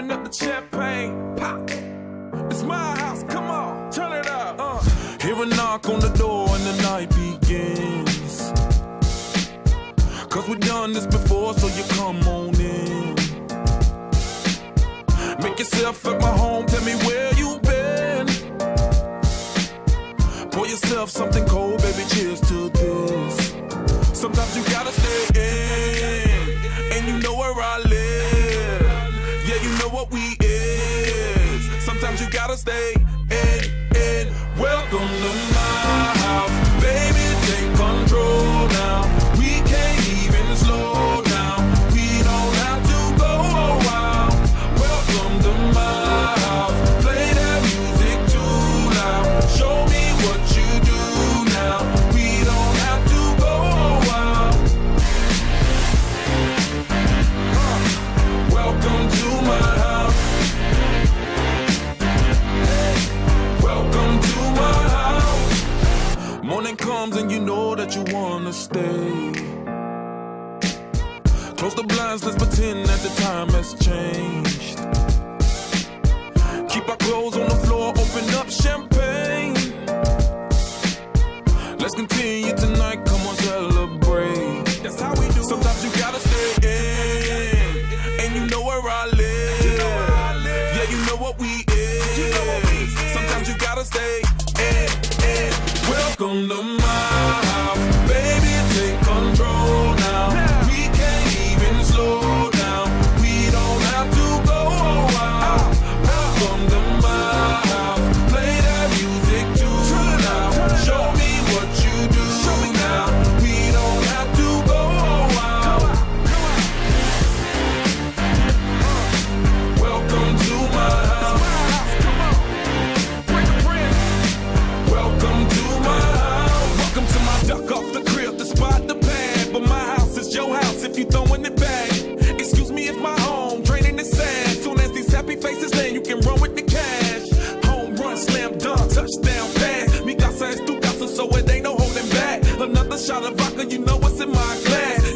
open up the champagne. Pop. It's my house, come on, turn it up. Hear a knock on the door and the night begins. Cause we've done this before, so you come on in. Make yourself at my home, tell me where you been. Pour yourself something cold, baby, cheers to this. Sometimes you gotta stay in, and you know where I live. Yeah, you know what we is. Sometimes you gotta stay in. Welcome to my house, baby, take control now. We can't even slow down. We don't have to go a while. Welcome to my house, play that music too loud. Show me what you do now. We don't have to go a while. Welcome to my house. Welcome to my house. Morning comes and you know that you wanna stay. Close the blinds, let's pretend that the time has changed. Keep our clothes on the floor, open up champagne. Let's continue tonight, come on, celebrate. That's how we do. Sometimes you gotta stay in, and you know where I live. Yeah, you know what we is. Sometimes you gotta stay in. Welcome to my house, baby, take control now. We can't even slow down. We don't have to go a while. Welcome to my house, play that music too loud. Show me what you do now. We don't have to go a while. Welcome to my house. Welcome to my house. Welcome to my duck off the crib, the spot, the pad. But my house is your house if you throwing it back. Excuse me if my home draining the sand. Soon as these happy faces land, you can run with the cash. Home run, slam dunk, touchdown pass. Mi casa es tu casa, so it ain't no holding back. Another shot of vodka, you know what's in my glass.